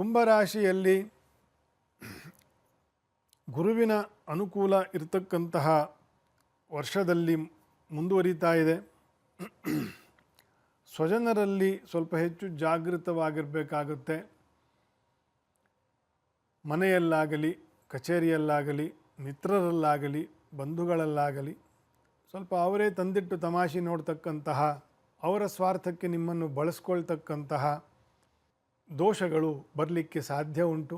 ಕುಂಭರಾಶಿಯಲ್ಲಿ ಗುರುವಿನ ಅನುಕೂಲ ಇರತಕ್ಕಂತಹ ವರ್ಷದಲ್ಲಿ ಮುಂದುವರಿತಾ ಇದೆ. ಸ್ವಜನರಲ್ಲಿ ಸ್ವಲ್ಪ ಹೆಚ್ಚು ಜಾಗೃತವಾಗಿರಬೇಕಾಗುತ್ತೆ. ಮನೆಯಲ್ಲಾಗಲಿ, ಕಚೇರಿಯಲ್ಲಾಗಲಿ, ಮಿತ್ರರಲ್ಲಾಗಲಿ, ಬಂಧುಗಳಲ್ಲಾಗಲಿ ಸ್ವಲ್ಪ ಅವರೇ ತಂದಿಟ್ಟು ತಮಾಷೆ ನೋಡ್ತಕ್ಕಂತಹ, ಅವರ ಸ್ವಾರ್ಥಕ್ಕೆ ನಿಮ್ಮನ್ನು ಬಳಸ್ಕೊಳ್ತಕ್ಕಂತಹ ದೋಷಗಳು ಬರಲಿಕ್ಕೆ ಸಾಧ್ಯ ಉಂಟು.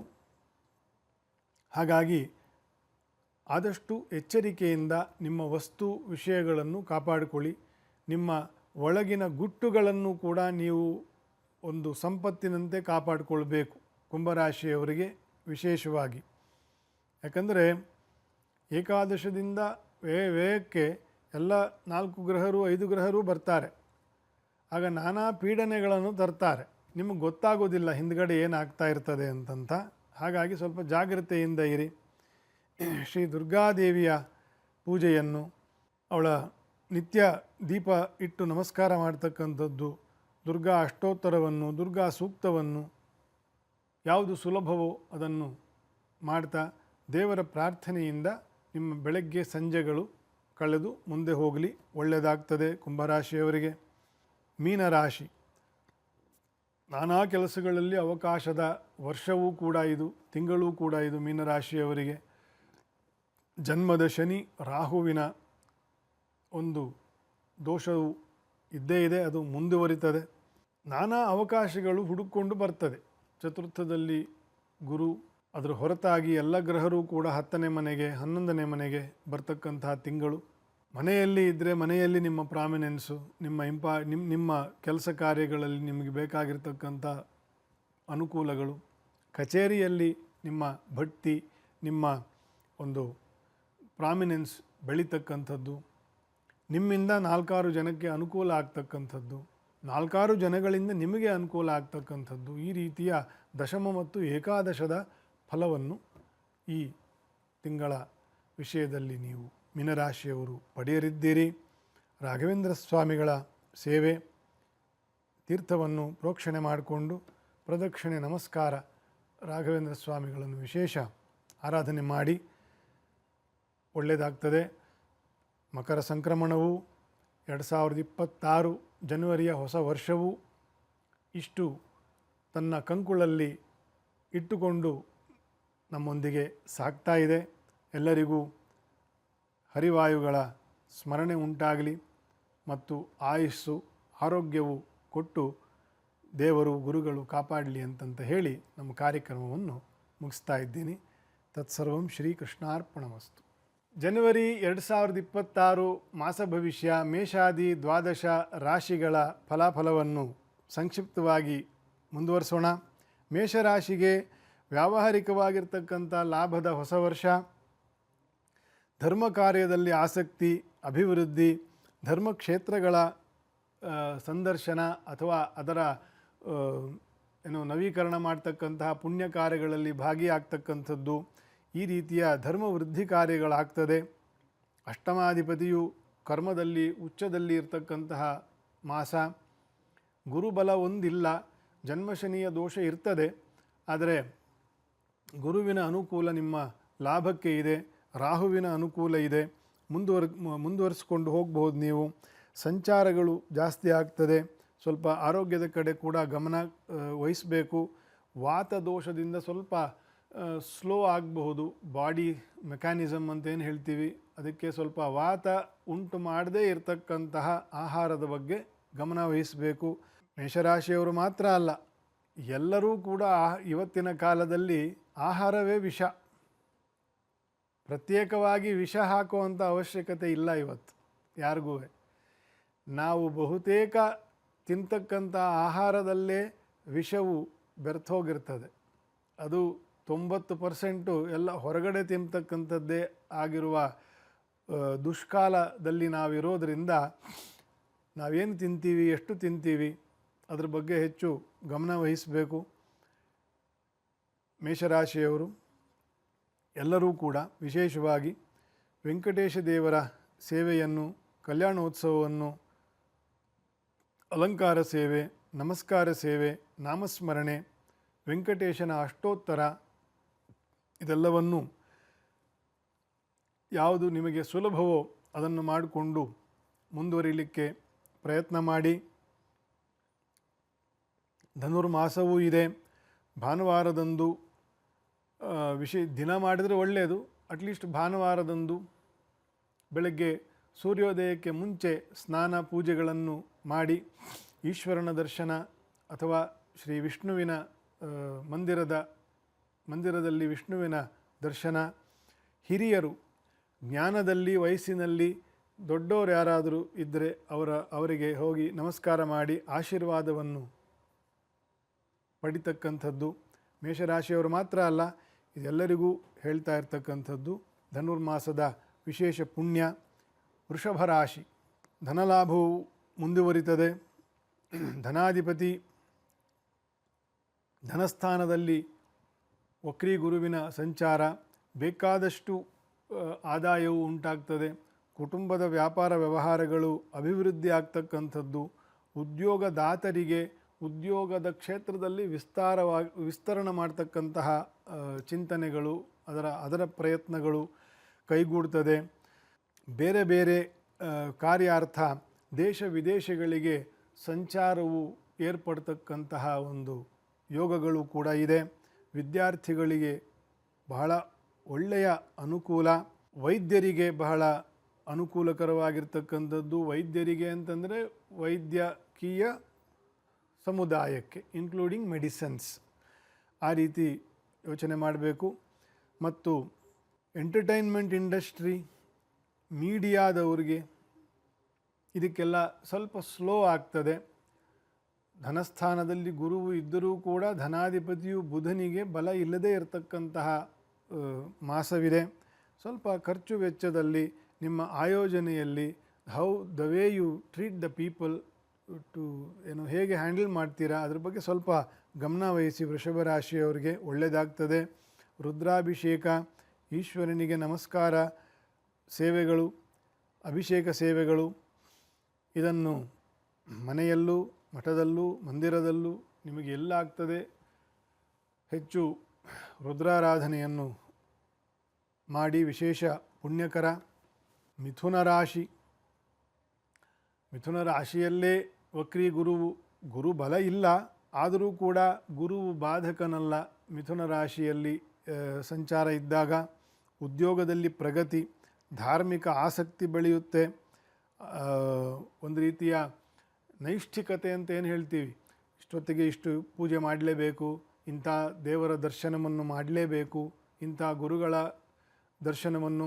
ಹಾಗಾಗಿ ಆದಷ್ಟು ಎಚ್ಚರಿಕೆಯಿಂದ ನಿಮ್ಮ ವಸ್ತು ವಿಷಯಗಳನ್ನು ಕಾಪಾಡಿಕೊಳ್ಳಿ. ನಿಮ್ಮ ಒಳಗಿನ ಗುಟ್ಟುಗಳನ್ನು ಕೂಡ ನೀವು ಒಂದು ಸಂಪತ್ತಿನಂತೆ ಕಾಪಾಡಿಕೊಳ್ಬೇಕು, ಕುಂಭರಾಶಿಯವರಿಗೆ ವಿಶೇಷವಾಗಿ. ಯಾಕಂದರೆ ಏಕಾದಶದಿಂದ ವ್ಯಯಕ್ಕೆ ಎಲ್ಲ 4 ಗ್ರಹರು 5 ಗ್ರಹರು ಬರ್ತಾರೆ. ಆಗ ನಾನಾ ಪೀಡನೆಗಳನ್ನು ತರ್ತಾರೆ. ನಿಮಗೆ ಗೊತ್ತಾಗೋದಿಲ್ಲ ಹಿಂದ್ಗಡೆ ಏನಾಗ್ತಾ ಇರ್ತದೆ ಅಂತಂತ. ಹಾಗಾಗಿ ಸ್ವಲ್ಪ ಜಾಗ್ರತೆಯಿಂದ ಇರಿ. ಶ್ರೀ ದುರ್ಗಾದೇವಿಯ ಪೂಜೆಯನ್ನು, ಅವಳ ನಿತ್ಯ ದೀಪ ಇಟ್ಟು ನಮಸ್ಕಾರ ಮಾಡ್ತಕ್ಕಂಥದ್ದು, ದುರ್ಗಾ ಅಷ್ಟೋತ್ತರವನ್ನು, ದುರ್ಗಾ ಸೂಕ್ತವನ್ನು ಯಾವುದು ಸುಲಭವೋ ಅದನ್ನು ಮಾಡ್ತಾ ದೇವರ ಪ್ರಾರ್ಥನೆಯಿಂದ ನಿಮ್ಮ ಬೆಳಗ್ಗೆ ಸಂಜೆಗಳು ಕಳೆದು ಮುಂದೆ ಹೋಗಲಿ, ಒಳ್ಳೆಯದಾಗ್ತದೆ ಕುಂಭರಾಶಿಯವರಿಗೆ. ಮೀನರಾಶಿ, ನಾನಾ ಕೆಲಸಗಳಲ್ಲಿ ಅವಕಾಶದ ವರ್ಷವೂ ಕೂಡ ಇದು, ತಿಂಗಳೂ ಕೂಡ ಇದು ಮೀನರಾಶಿಯವರಿಗೆ. ಜನ್ಮದ ಶನಿ ರಾಹುವಿನ ಒಂದು ದೋಷವು ಇದ್ದೇ ಇದೆ, ಅದು ಮುಂದುವರಿತದೆ. ನಾನಾ ಅವಕಾಶಗಳು ಹುಡುಕೊಂಡು ಬರ್ತದೆ. ಚತುರ್ಥದಲ್ಲಿ ಗುರು, ಅದರ ಹೊರತಾಗಿ ಎಲ್ಲ ಗ್ರಹರೂ ಕೂಡ 10ನೇ ಮನೆಗೆ 11ನೇ ಮನೆಗೆ ಬರ್ತಕ್ಕಂತಹ ತಿಂಗಳು. ಮನೆಯಲ್ಲಿ ಇದ್ದರೆ ಮನೆಯಲ್ಲಿ ನಿಮ್ಮ ಪ್ರಾಮಿನೆನ್ಸು, ನಿಮ್ಮ ಕೆಲಸ ಕಾರ್ಯಗಳಲ್ಲಿ ನಿಮಗೆ ಬೇಕಾಗಿರ್ತಕ್ಕಂಥ ಅನುಕೂಲಗಳು, ಕಚೇರಿಯಲ್ಲಿ ನಿಮ್ಮ ಬಡ್ತಿ, ನಿಮ್ಮ ಒಂದು ಪ್ರಾಮಿನೆನ್ಸ್ ಬೆಳೀತಕ್ಕಂಥದ್ದು, ನಿಮ್ಮಿಂದ 4-6 ಜನಕ್ಕೆ ಅನುಕೂಲ ಆಗ್ತಕ್ಕಂಥದ್ದು, 4-6 ಜನಗಳಿಂದ ನಿಮಗೆ ಅನುಕೂಲ ಆಗ್ತಕ್ಕಂಥದ್ದು, ಈ ರೀತಿಯ ದಶಮ ಮತ್ತು ಏಕಾದಶದ ಫಲವನ್ನು ಈ ತಿಂಗಳ ವಿಷಯದಲ್ಲಿ ನೀವು ಮೀನರಾಶಿಯವರು ಪಡೆಯಲಿದ್ದೀರಿ. ರಾಘವೇಂದ್ರ ಸ್ವಾಮಿಗಳ ಸೇವೆ, ತೀರ್ಥವನ್ನು ಪ್ರೋಕ್ಷಣೆ ಮಾಡಿಕೊಂಡು ಪ್ರದಕ್ಷಿಣೆ ನಮಸ್ಕಾರ, ರಾಘವೇಂದ್ರ ಸ್ವಾಮಿಗಳನ್ನು ವಿಶೇಷ ಆರಾಧನೆ ಮಾಡಿ ಒಳ್ಳೆಯದಾಗ್ತದೆ. ಮಕರ ಸಂಕ್ರಮಣವು 2026 ಜನವರಿಯ ಹೊಸ ವರ್ಷವೂ ಇಷ್ಟು ತನ್ನ ಕಂಕುಳಲ್ಲಿ ಇಟ್ಟುಕೊಂಡು ನಮ್ಮೊಂದಿಗೆ ಸಾಗ್ತಾ ಇದೆ. ಎಲ್ಲರಿಗೂ ಹರಿವಾಯುಗಳ ಸ್ಮರಣೆ ಉಂಟಾಗಲಿ ಮತ್ತು ಆಯುಸ್ಸು ಆರೋಗ್ಯವು ಕೊಟ್ಟು ದೇವರು ಗುರುಗಳು ಕಾಪಾಡಲಿ ಅಂತಂತ ಹೇಳಿ ನಮ್ಮ ಕಾರ್ಯಕ್ರಮವನ್ನು ಮುಗಿಸ್ತಾ ಇದ್ದೀನಿ. ತತ್ಸರ್ವಂ ಶ್ರೀಕೃಷ್ಣಾರ್ಪಣಮಸ್ತು. ಜನವರಿ 2026 ಮಾಸ ಭವಿಷ್ಯ ಮೇಷಾದಿ ದ್ವಾದಶ ರಾಶಿಗಳ ಫಲಾಫಲವನ್ನು ಸಂಕ್ಷಿಪ್ತವಾಗಿ ಮುಂದುವರಿಸೋಣ. ಮೇಷರಾಶಿಗೆ ವ್ಯಾವಹಾರಿಕವಾಗಿರ್ತಕ್ಕಂಥ ಲಾಭದ ಹೊಸ ವರ್ಷ, ಧರ್ಮ ಕಾರ್ಯದಲ್ಲಿ ಆಸಕ್ತಿ, ಅಭಿವೃದ್ಧಿ, ಧರ್ಮಕ್ಷೇತ್ರಗಳ ಸಂದರ್ಶನ ಅಥವಾ ಅದರ ನವೀಕರಣ ಮಾಡ್ತಕ್ಕಂತಹ ಪುಣ್ಯ ಕಾರ್ಯಗಳಲ್ಲಿ ಭಾಗಿಯಾಗ್ತಕ್ಕಂಥದ್ದು, ಈ ರೀತಿಯ ಧರ್ಮ ವೃದ್ಧಿ ಕಾರ್ಯಗಳಾಗ್ತದೆ. ಅಷ್ಟಮಾಧಿಪತಿಯು ಕರ್ಮದಲ್ಲಿ ಉಚ್ಚದಲ್ಲಿ ಇರತಕ್ಕಂತಹ ಮಾಸ. ಗುರುಬಲ ಒಂದಿಲ್ಲ, ಜನ್ಮಶನಿಯ ದೋಷ ಇರ್ತದೆ. ಆದರೆ ಗುರುವಿನ ಅನುಕೂಲ ನಿಮ್ಮ ಲಾಭಕ್ಕೆ ಇದೆ, ರಾಹುವಿನ ಅನುಕೂಲ ಇದೆ. ಮುಂದುವರಿಸ್ಕೊಂಡು ಹೋಗ್ಬೋದು ನೀವು. ಸಂಚಾರಗಳು ಜಾಸ್ತಿ ಆಗ್ತದೆ. ಸ್ವಲ್ಪ ಆರೋಗ್ಯದ ಕಡೆ ಕೂಡ ಗಮನ ವಹಿಸಬೇಕು. ವಾತ ದೋಷದಿಂದ ಸ್ವಲ್ಪ ಸ್ಲೋ ಆಗಬಹುದು. ಬಾಡಿ ಮೆಕ್ಯಾನಿಸಮ್ ಅಂತೇನು ಹೇಳ್ತೀವಿ, ಅದಕ್ಕೆ ಸ್ವಲ್ಪ ವಾತ ಉಂಟು ಮಾಡದೇ ಇರತಕ್ಕಂತಹ ಆಹಾರದ ಬಗ್ಗೆ ಗಮನ ವಹಿಸಬೇಕು. ಮೇಷರಾಶಿಯವರು ಮಾತ್ರ ಅಲ್ಲ, ಎಲ್ಲರೂ ಕೂಡ ಇವತ್ತಿನ ಕಾಲದಲ್ಲಿ ಆಹಾರವೇ ವಿಷ. ಪ್ರತ್ಯೇಕವಾಗಿ ವಿಷ ಹಾಕುವಂಥ ಅವಶ್ಯಕತೆ ಇಲ್ಲ ಇವತ್ತು ಯಾರಿಗೂ. ನಾವು ಬಹುತೇಕ ತಿಂತಕ್ಕಂಥ ಆಹಾರದಲ್ಲೇ ವಿಷವು ಬೆರೆತೋಗಿರ್ತದೆ. ಅದು 90% ಎಲ್ಲ ಹೊರಗಡೆ ತಿಂತಕ್ಕಂಥದ್ದೇ ಆಗಿರುವ ದುಷ್ಕಾಲದಲ್ಲಿ ನಾವಿರೋದರಿಂದ ನಾವೇನು ತಿಂತೀವಿ, ಎಷ್ಟು ತಿಂತೀವಿ, ಅದ್ರ ಬಗ್ಗೆ ಹೆಚ್ಚು ಗಮನ ವಹಿಸಬೇಕು. ಮೇಷರಾಶಿಯವರು ಎಲ್ಲರೂ ಕೂಡ ವಿಶೇಷವಾಗಿ ವೆಂಕಟೇಶ ದೇವರ ಸೇವೆಯನ್ನು, ಕಲ್ಯಾಣೋತ್ಸವವನ್ನು, ಅಲಂಕಾರ ಸೇವೆ, ನಮಸ್ಕಾರ ಸೇವೆ, ನಾಮಸ್ಮರಣೆ, ವೆಂಕಟೇಶನ ಅಷ್ಟೋತ್ತರ ಇದೆಲ್ಲವನ್ನು ಯಾವುದು ನಿಮಗೆ ಸುಲಭವೋ ಅದನ್ನು ಮಾಡಿಕೊಂಡು ಮುಂದುವರಿಲಿಕ್ಕೆ ಪ್ರಯತ್ನ ಮಾಡಿ. ಧನುರ್ಮಾಸವೂ ಇದೆ. ಭಾನುವಾರದಂದು ದಿನ ಮಾಡಿದರೆ ಒಳ್ಳೆಯದು. ಅಟ್ಲೀಸ್ಟ್ ಭಾನುವಾರದಂದು ಬೆಳಗ್ಗೆ ಸೂರ್ಯೋದಯಕ್ಕೆ ಮುಂಚೆ ಸ್ನಾನ ಪೂಜೆಗಳನ್ನು ಮಾಡಿ ಈಶ್ವರನ ದರ್ಶನ ಅಥವಾ ಶ್ರೀ ವಿಷ್ಣುವಿನ ಮಂದಿರದಲ್ಲಿ ವಿಷ್ಣುವಿನ ದರ್ಶನ, ಹಿರಿಯರು ಜ್ಞಾನದಲ್ಲಿ ವಯಸ್ಸಿನಲ್ಲಿ ದೊಡ್ಡವರು ಯಾರಾದರೂ ಇದ್ದರೆ ಅವರಿಗೆ ಹೋಗಿ ನಮಸ್ಕಾರ ಮಾಡಿ ಆಶೀರ್ವಾದವನ್ನು ಪಡಿತಕ್ಕಂಥದ್ದು ಮೇಷರಾಶಿಯವರು ಮಾತ್ರ ಅಲ್ಲ, ಇದೆಲ್ಲರಿಗೂ ಹೇಳ್ತಾ ಇರ್ತಕ್ಕಂಥದ್ದು. ಧನುರ್ಮಾಸದ ವಿಶೇಷ ಪುಣ್ಯ. ವೃಷಭ ರಾಶಿ, ಧನಲಾಭವು ಮುಂದುವರಿತದೆ. ಧನಾಧಿಪತಿ ಧನಸ್ಥಾನದಲ್ಲಿ ವಕ್ರೀ ಗುರುವಿನ ಸಂಚಾರ, ಬೇಕಾದಷ್ಟು ಆದಾಯವು ಉಂಟಾಗ್ತದೆ. ಕುಟುಂಬದ ವ್ಯಾಪಾರ ವ್ಯವಹಾರಗಳು ಅಭಿವೃದ್ಧಿ ಆಗ್ತಕ್ಕಂಥದ್ದು. ಉದ್ಯೋಗದಾತರಿಗೆ ಉದ್ಯೋಗದ ಕ್ಷೇತ್ರದಲ್ಲಿ ವಿಸ್ತರಣೆ ಮಾಡ್ತಕ್ಕಂತಹ ಚಿಂತನೆಗಳು, ಅದರ ಪ್ರಯತ್ನಗಳು ಕೈಗೂಡ್ತದೆ. ಬೇರೆ ಬೇರೆ ಕಾರ್ಯಾರ್ಥ ದೇಶ ವಿದೇಶಗಳಿಗೆ ಸಂಚಾರವು ಏರ್ಪಡ್ತಕ್ಕಂತಹ ಒಂದು ಯೋಗಗಳು ಕೂಡ ಇದೆ. ವಿದ್ಯಾರ್ಥಿಗಳಿಗೆ ಬಹಳ ಒಳ್ಳೆಯ ಅನುಕೂಲ. ವೈದ್ಯರಿಗೆ ಬಹಳ ಅನುಕೂಲಕರವಾಗಿರ್ತಕ್ಕಂಥದ್ದು. ವೈದ್ಯರಿಗೆ ಅಂತಂದರೆ ವೈದ್ಯಕೀಯ ಸಮುದಾಯಕ್ಕೆ ಇನ್ಕ್ಲೂಡಿಂಗ್ ಮೆಡಿಸನ್ಸ್, ಆ ರೀತಿ ಯೋಚನೆ ಮಾಡಬೇಕು. ಮತ್ತು ಎಂಟರ್ಟೈನ್ಮೆಂಟ್ ಇಂಡಸ್ಟ್ರಿ, ಮೀಡಿಯಾದವ್ರಿಗೆ ಇದಕ್ಕೆಲ್ಲ ಸ್ವಲ್ಪ ಸ್ಲೋ ಆಗ್ತದೆ. ಧನಸ್ಥಾನದಲ್ಲಿ ಗುರುವು ಇದ್ದರೂ ಕೂಡ ಧನಾಧಿಪತಿಯು ಬುಧನಿಗೆ ಬಲ ಇಲ್ಲದೇ ಇರತಕ್ಕಂತಹ ಮಾಸವಿದೆ. ಸ್ವಲ್ಪ ಖರ್ಚು ವೆಚ್ಚದಲ್ಲಿ ನಿಮ್ಮ ಆಯೋಜನೆಯಲ್ಲಿ how the way you treat the people to ಹೇಗೆ ಹ್ಯಾಂಡಲ್ ಮಾಡ್ತೀರಾ ಅದ್ರ ಬಗ್ಗೆ ಸ್ವಲ್ಪ ಗಮನ ವಹಿಸಿ. ವೃಷಭ ರಾಶಿಯವರಿಗೆ ಒಳ್ಳೆಯದಾಗ್ತದೆ. ರುದ್ರಾಭಿಷೇಕ, ಈಶ್ವರನಿಗೆ ನಮಸ್ಕಾರ ಸೇವೆಗಳು, ಅಭಿಷೇಕ ಸೇವೆಗಳು, ಇದನ್ನು ಮನೆಯಲ್ಲೂ ಮಠದಲ್ಲೂ ಮಂದಿರದಲ್ಲೂ ನಿಮಗೆ ಎಲ್ಲಾಗ್ತದೆ ಹೆಚ್ಚು ರುದ್ರಾರಾಧನೆಯನ್ನು ಮಾಡಿ, ವಿಶೇಷ ಪುಣ್ಯಕರ. ಮಿಥುನ ರಾಶಿ, ಮಿಥುನ ರಾಶಿಯಲ್ಲೇ ವಕ್ರೀ ಗುರು ಬಲ ಇಲ್ಲ, ಆದರೂ ಕೂಡ ಗುರುವು ಬಾಧಕನಲ್ಲ. ಮಿಥುನ ರಾಶಿಯಲ್ಲಿ ಸಂಚಾರ ಇದ್ದಾಗ ಉದ್ಯೋಗದಲ್ಲಿ ಪ್ರಗತಿ, ಧಾರ್ಮಿಕ ಆಸಕ್ತಿ ಬೆಳೆಯುತ್ತೆ. ಒಂದು ರೀತಿಯ ನೈಷ್ಠಿಕತೆ ಅಂತ ಏನು ಹೇಳ್ತೀವಿ, ಇಷ್ಟೊತ್ತಿಗೆ ಇಷ್ಟು ಪೂಜೆ ಮಾಡಲೇಬೇಕು, ಇಂಥ ದೇವರ ದರ್ಶನವನ್ನು ಮಾಡಲೇಬೇಕು, ಇಂಥ ಗುರುಗಳ ದರ್ಶನವನ್ನು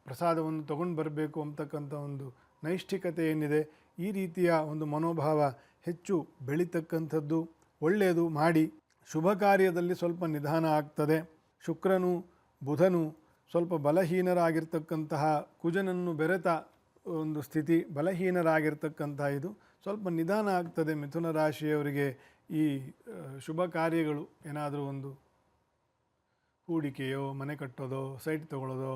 ಪ್ರಸಾದವನ್ನು ತಗೊಂಡು ಬರಬೇಕು ಅಂತಕ್ಕಂಥ ಒಂದು ನೈಷ್ಠಿಕತೆ ಏನಿದೆ, ಈ ರೀತಿಯ ಒಂದು ಮನೋಭಾವ ಹೆಚ್ಚು ಬೆಳೀತಕ್ಕಂಥದ್ದು. ಒಳ್ಳೆಯದು ಮಾಡಿ. ಶುಭ ಕಾರ್ಯದಲ್ಲಿ ಸ್ವಲ್ಪ ನಿಧಾನ ಆಗ್ತದೆ. ಶುಕ್ರನು ಬುಧನು ಸ್ವಲ್ಪ ಬಲಹೀನರಾಗಿರ್ತಕ್ಕಂತಹ, ಕುಜನನ್ನು ಬೆರೆತ ಒಂದು ಸ್ಥಿತಿ, ಬಲಹೀನರಾಗಿರ್ತಕ್ಕಂಥ ಇದು ಸ್ವಲ್ಪ ನಿಧಾನ ಆಗ್ತದೆ. ಮಿಥುನ ರಾಶಿಯವರಿಗೆ ಈ ಶುಭ ಕಾರ್ಯಗಳು ಏನಾದರೂ ಒಂದು ಹೂಡಿಕೆಯೋ, ಮನೆ ಕಟ್ಟೋದೋ, ಸೈಟ್ ತೊಗೊಳ್ಳೋದೋ,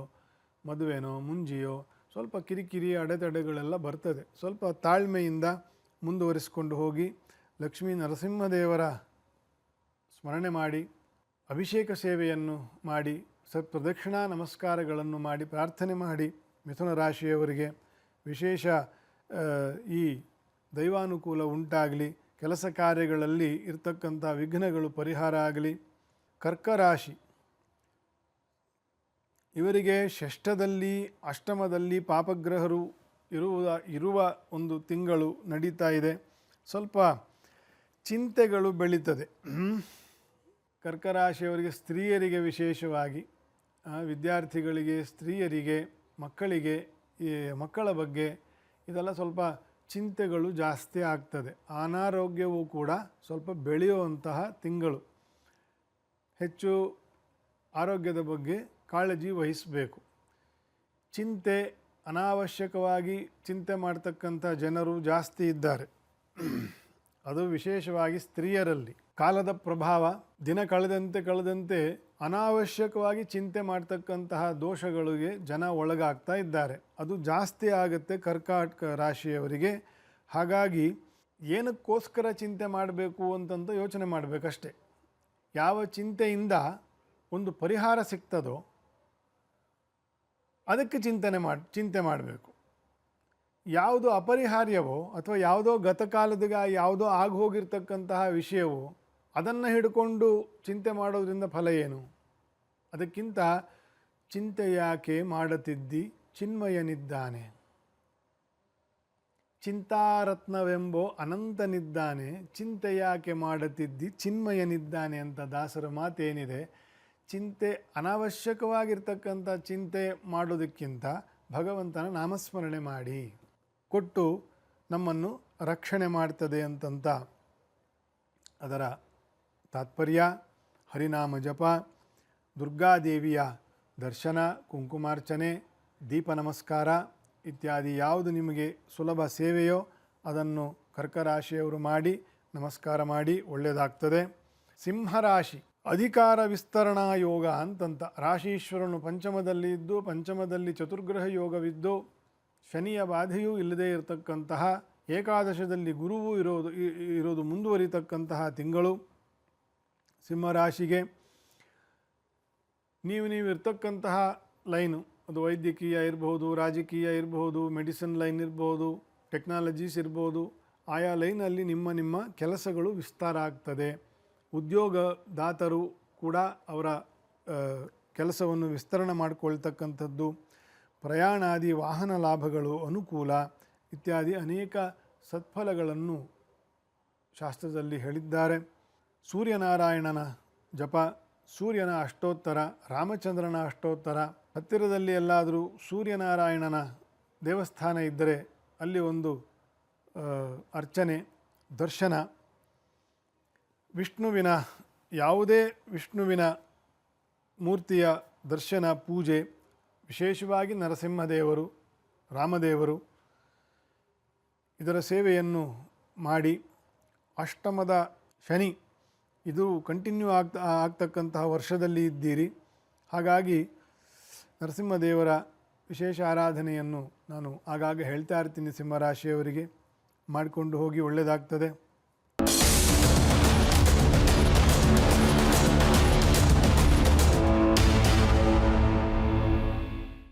ಮದುವೆನೋ, ಮುಂಜಿಯೋ, ಸ್ವಲ್ಪ ಕಿರಿಕಿರಿ ಅಡೆತಡೆಗಳೆಲ್ಲ ಬರ್ತದೆ. ಸ್ವಲ್ಪ ತಾಳ್ಮೆಯಿಂದ ಮುಂದುವರಿಸಿಕೊಂಡು ಹೋಗಿ. ಲಕ್ಷ್ಮೀ ನರಸಿಂಹದೇವರ ಸ್ಮರಣೆ ಮಾಡಿ, ಅಭಿಷೇಕ ಸೇವೆಯನ್ನು ಮಾಡಿ, ಪ್ರದಕ್ಷಿಣಾ ನಮಸ್ಕಾರಗಳನ್ನು ಮಾಡಿ, ಪ್ರಾರ್ಥನೆ ಮಾಡಿ. ಮಿಥುನ ರಾಶಿಯವರಿಗೆ ವಿಶೇಷ ಈ ದೈವಾನುಕೂಲ ಉಂಟಾಗಲಿ, ಕೆಲಸ ಕಾರ್ಯಗಳಲ್ಲಿ ಇರ್ತಕ್ಕಂಥ ವಿಘ್ನಗಳು ಪರಿಹಾರ ಆಗಲಿ. ಕರ್ಕ ರಾಶಿ, ಇವರಿಗೆ ಷಷ್ಠದಲ್ಲಿ ಅಷ್ಟಮದಲ್ಲಿ ಪಾಪಗ್ರಹರು ಇರುವ ಒಂದು ತಿಂಗಳು ನಡೀತಾ ಇದೆ. ಸ್ವಲ್ಪ ಚಿಂತೆಗಳು ಬೆಳೀತದೆ. ಕರ್ಕರಾಶಿಯವರಿಗೆ, ಸ್ತ್ರೀಯರಿಗೆ ವಿಶೇಷವಾಗಿ, ವಿದ್ಯಾರ್ಥಿಗಳಿಗೆ, ಸ್ತ್ರೀಯರಿಗೆ, ಮಕ್ಕಳಿಗೆ, ಈ ಮಕ್ಕಳ ಬಗ್ಗೆ ಇದೆಲ್ಲ ಸ್ವಲ್ಪ ಚಿಂತೆಗಳು ಜಾಸ್ತಿ ಆಗ್ತದೆ. ಅನಾರೋಗ್ಯವೂ ಕೂಡ ಸ್ವಲ್ಪ ಬೆಳೆಯುವಂತಹ ತಿಂಗಳು. ಹೆಚ್ಚು ಆರೋಗ್ಯದ ಬಗ್ಗೆ ಕಾಳಜಿ ವಹಿಸಬೇಕು. ಚಿಂತೆ, ಅನಾವಶ್ಯಕವಾಗಿ ಚಿಂತೆ ಮಾಡ್ತಕ್ಕಂಥ ಜನರು ಜಾಸ್ತಿ ಇದ್ದಾರೆ. ಅದು ವಿಶೇಷವಾಗಿ ಸ್ತ್ರೀಯರಲ್ಲಿ. ಕಾಲದ ಪ್ರಭಾವ, ದಿನ ಕಳೆದಂತೆ ಅನಾವಶ್ಯಕವಾಗಿ ಚಿಂತೆ ಮಾಡ್ತಕ್ಕಂತಹ ದೋಷಗಳಿಗೆ ಜನ ಒಳಗಾಗ್ತಾ ಇದ್ದಾರೆ. ಅದು ಜಾಸ್ತಿ ಆಗುತ್ತೆ ಕರ್ಕಾಟಕ ರಾಶಿಯವರಿಗೆ. ಹಾಗಾಗಿ ಏನಕ್ಕೋಸ್ಕರ ಚಿಂತೆ ಮಾಡಬೇಕು ಅಂತಂತ ಯೋಚನೆ ಮಾಡಬೇಕಷ್ಟೆ. ಯಾವ ಚಿಂತೆಯಿಂದ ಒಂದು ಪರಿಹಾರ ಸಿಗ್ತದೋ ಅದಕ್ಕೆ ಚಿಂತೆ ಮಾಡಬೇಕು. ಯಾವುದು ಅಪರಿಹಾರ್ಯವೋ ಅಥವಾ ಯಾವುದೋ ಗತಕಾಲದ ಯಾವುದೋ ಆಗಿ ಹೋಗಿರ್ತಕ್ಕಂತಹ ವಿಷಯವೋ ಅದನ್ನು ಹಿಡ್ಕೊಂಡು ಚಿಂತೆ ಮಾಡೋದ್ರಿಂದ ಫಲ ಏನು? ಅದಕ್ಕಿಂತ ಚಿಂತೆ ಯಾಕೆ ಮಾಡುತ್ತಿದ್ದಿ ಚಿನ್ಮಯನಿದ್ದಾನೆ, ಚಿಂತಾರತ್ನವೆಂಬೋ ಅನಂತನಿದ್ದಾನೆ, ಚಿಂತೆ ಯಾಕೆ ಮಾಡುತ್ತಿದ್ದಿ ಚಿನ್ಮಯನಿದ್ದಾನೆ ಅಂತ ದಾಸರ ಮಾತೇನಿದೆ. ಚಿಂತೆ ಅನಾವಶ್ಯಕವಾಗಿರ್ತಕ್ಕಂಥ ಚಿಂತೆ ಮಾಡೋದಕ್ಕಿಂತ ಭಗವಂತನ ನಾಮಸ್ಮರಣೆ ಮಾಡಿ ಕೊಟ್ಟು ನಮ್ಮನ್ನು ರಕ್ಷಣೆ ಮಾಡ್ತದೆ ಅಂತಂತ ಅದರ ತಾತ್ಪರ್ಯ. ಹರಿನಾಮ ಜಪ, ದುರ್ಗಾದೇವಿಯ ದರ್ಶನ, ಕುಂಕುಮಾರ್ಚನೆ, ದೀಪ ನಮಸ್ಕಾರ ಇತ್ಯಾದಿ ಯಾವುದು ನಿಮಗೆ ಸುಲಭ ಸೇವೆಯೋ ಅದನ್ನು ಕರ್ಕರಾಶಿಯವರು ಮಾಡಿ ನಮಸ್ಕಾರ ಮಾಡಿ ಒಳ್ಳೆಯದಾಗ್ತದೆ. ಸಿಂಹರಾಶಿ ಅಧಿಕಾರ ವಿಸ್ತರಣಾ ಯೋಗ ಅಂತಂತ ರಾಶೀಶ್ವರನು ಪಂಚಮದಲ್ಲಿ ಇದ್ದು ಪಂಚಮದಲ್ಲಿ ಚತುರ್ಗ್ರಹ ಯೋಗವಿದ್ದು ಶನಿಯ ಬಾಧೆಯೂ ಇಲ್ಲದೇ ಇರತಕ್ಕಂತಹ ಏಕಾದಶದಲ್ಲಿ ಗುರುವು ಇರೋದು ಮುಂದುವರಿತಕ್ಕಂತಹ ತಿಂಗಳು ಸಿಂಹರಾಶಿಗೆ. ನೀವು ಇರ್ತಕ್ಕಂತಹ ಲೈನು ಅದು ವೈದ್ಯಕೀಯ ಇರ್ಬೋದು, ರಾಜಕೀಯ ಇರ್ಬೋದು, ಮೆಡಿಸಿನ್ ಲೈನ್ ಇರ್ಬೋದು, ಟೆಕ್ನಾಲಜೀಸ್ ಇರ್ಬೋದು, ಆಯಾ ಲೈನಲ್ಲಿ ನಿಮ್ಮ ಕೆಲಸಗಳು ವಿಸ್ತಾರ ಆಗ್ತದೆ. ಉದ್ಯೋಗದಾತರು ಕೂಡ ಅವರ ಕೆಲಸವನ್ನು ವಿಸ್ತರಣೆ ಮಾಡಿಕೊಳ್ತಕ್ಕಂಥದ್ದು, ಪ್ರಯಾಣಾದಿ ವಾಹನ ಲಾಭಗಳು, ಅನುಕೂಲ ಇತ್ಯಾದಿ ಅನೇಕ ಸತ್ಫಲಗಳನ್ನು ಶಾಸ್ತ್ರದಲ್ಲಿ ಹೇಳಿದ್ದಾರೆ. ಸೂರ್ಯನಾರಾಯಣನ ಜಪ, ಸೂರ್ಯನ ಅಷ್ಟೋತ್ತರ, ರಾಮಚಂದ್ರನ ಅಷ್ಟೋತ್ತರ, ಹತ್ತಿರದಲ್ಲಿ ಎಲ್ಲಾದರೂ ಸೂರ್ಯನಾರಾಯಣನ ದೇವಸ್ಥಾನ ಇದ್ದರೆ ಅಲ್ಲಿ ಒಂದು ಅರ್ಚನೆ, ದರ್ಶನ, ವಿಷ್ಣುವಿನ ಯಾವುದೇ ವಿಷ್ಣುವಿನ ಮೂರ್ತಿಯ ದರ್ಶನ, ಪೂಜೆ, ವಿಶೇಷವಾಗಿ ನರಸಿಂಹದೇವರು, ರಾಮದೇವರು ಇದರ ಸೇವೆಯನ್ನು ಮಾಡಿ. ಅಷ್ಟಮದ ಶನಿ ಇದು ಕಂಟಿನ್ಯೂ ಆಗ್ತಕ್ಕಂತಹ ವರ್ಷದಲ್ಲಿ ಇದ್ದೀರಿ. ಹಾಗಾಗಿ ನರಸಿಂಹದೇವರ ವಿಶೇಷ ಆರಾಧನೆಯನ್ನು ನಾನು ಆಗಾಗ ಹೇಳ್ತಾ ಇರ್ತೀನಿ. ಸಿಂಹರಾಶಿಯವರಿಗೆ ಮಾಡಿಕೊಂಡು ಹೋಗಿ ಒಳ್ಳೆಯದಾಗ್ತದೆ.